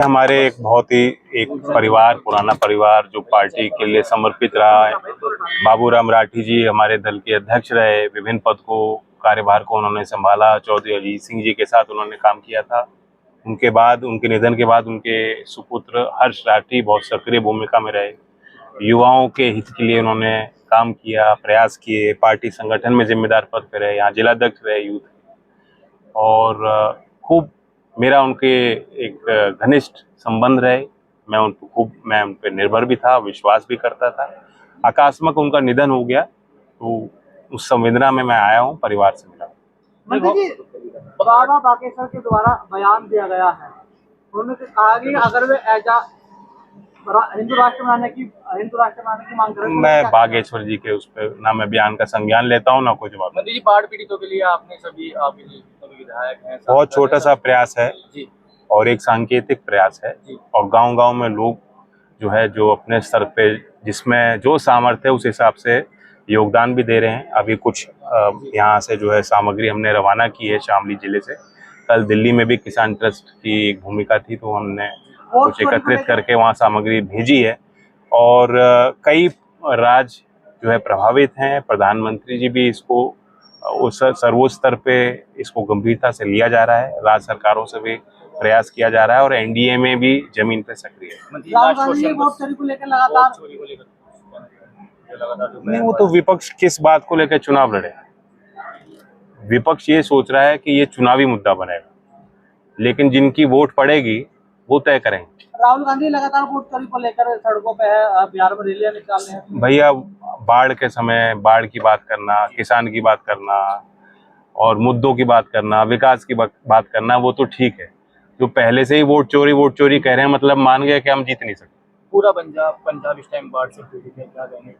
हमारे एक बहुत ही एक परिवार, पुराना परिवार जो पार्टी के लिए समर्पित रहा है। बाबूराम राठी जी हमारे दल के अध्यक्ष रहे, विभिन्न पद को कार्यभार को उन्होंने संभाला। चौधरी अजीत सिंह जी के साथ उन्होंने काम किया था। उनके बाद, उनके निधन के बाद उनके सुपुत्र हर्ष राठी बहुत सक्रिय भूमिका में रहे। युवाओं के हित के लिए उन्होंने काम किया, प्रयास किए। पार्टी संगठन में जिम्मेदार पद पर रहे, यहाँ जिलाध्यक्ष रहे यूथ, और खूब मेरा उनके एक घनिष्ठ संबंध रहे। मैं उन पर निर्भर भी था, विश्वास भी करता था। आकस्मिक उनका निधन हो गया, तो उस संवेदना में मैं आया हूँ, परिवार से मिला। मंत्री जी, बाबा बागेश्वर के द्वारा बयान दिया गया है, उन्होंने कहा कि अगर वे ऐसा हिंदू राष्ट्र बनाने की मांग करें। मैं बागेश्वर जी के उस पर ना मैं बयान का संज्ञान लेता हूँ, ना कोई जवाब। मंत्री जी, बाढ़ पीड़ितों के लिए आपने सभी विधायक हैं, बहुत छोटा सा प्रयास है और एक सांकेतिक प्रयास है, और गांव-गांव में लोग जो है, जो अपने स्तर पे जिसमें जो सामर्थ्य है उस हिसाब से योगदान भी दे रहे हैं। अभी कुछ यहाँ से जो है सामग्री हमने रवाना की है शामली जिले से। कल दिल्ली में भी किसान ट्रस्ट की एक भूमिका थी, तो हमने कुछ एकत्रित करके वहाँ सामग्री भेजी है। और कई राज्य जो है प्रभावित हैं। प्रधानमंत्री जी भी इसको उस सर्वोच्च स्तर पे इसको गंभीरता से लिया जा रहा है। राज्य सरकारों से भी प्रयास किया जा रहा है, और एनडीए में भी जमीन पे सक्रिय है। नहीं, वो तो विपक्ष किस बात को लेकर चुनाव लड़े। विपक्ष ये सोच रहा है कि ये चुनावी मुद्दा बनेगा, लेकिन जिनकी वोट पड़ेगी वो तय करेंगे। राहुल गांधी लगातार वोट चोरी को लेकर सड़कों पे है, बिहार में रैलियां निकाल रहे हैं। भैया, बाढ़ के समय बाढ़ की बात करना, किसान की बात करना, और मुद्दों की बात करना, विकास की बात करना, वो तो ठीक है। जो पहले से ही वोट चोरी कह रहे हैं, मतलब मान गए कि हम जीत नहीं सकते। पूरा पंजाब इस टाइम बाढ़ से पीड़ित है, क्या कहेंगे?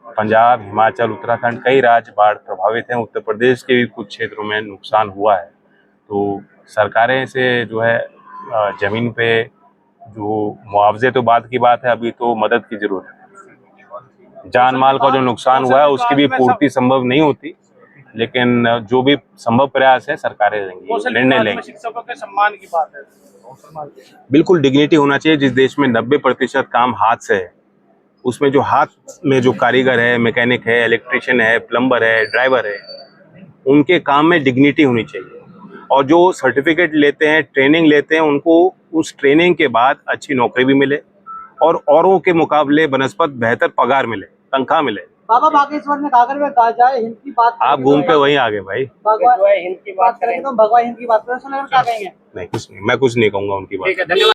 पंजाब, हिमाचल, उत्तराखंड, कई राज्य बाढ़ प्रभावित हैं। उत्तर प्रदेश के भी कुछ क्षेत्रों में नुकसान हुआ है। तो सरकारें से जो है जमीन पे जो मुआवजे तो बाद की बात है, अभी तो मदद की जरूरत है। जान माल का जो नुकसान हुआ है उसकी भी पूर्ति संभव नहीं होती, लेकिन जो भी संभव प्रयास है सरकारें लेंगी, निर्णय लेंगी। शिक्षकों के सम्मान की बात है, बिल्कुल डिग्निटी होना चाहिए। जिस देश में 90% काम हाथ से है, उसमें जो हाथ में जो कारीगर है, मैकेनिक है, इलेक्ट्रिशियन है, प्लम्बर है, ड्राइवर है, उनके काम में डिग्निटी होनी चाहिए। और जो सर्टिफिकेट लेते हैं, ट्रेनिंग लेते हैं, उनको उस ट्रेनिंग के बाद अच्छी नौकरी भी मिले, और औरों के मुकाबले बनस्पत बेहतर पगार मिले, तनख्वाह मिले। बाबा बागेश्वर ने कहा में कहा जाए हिंद की बात, आप घूम के वहीं आ गए भाई। भगवान हिंद की बात करेंगे तो भगवान हिंद की बात करें, क्या कहेंगे? नहीं, कुछ नहीं, मैं कुछ नहीं कहूँगा उनकी बात। ठीक है, धन्यवाद।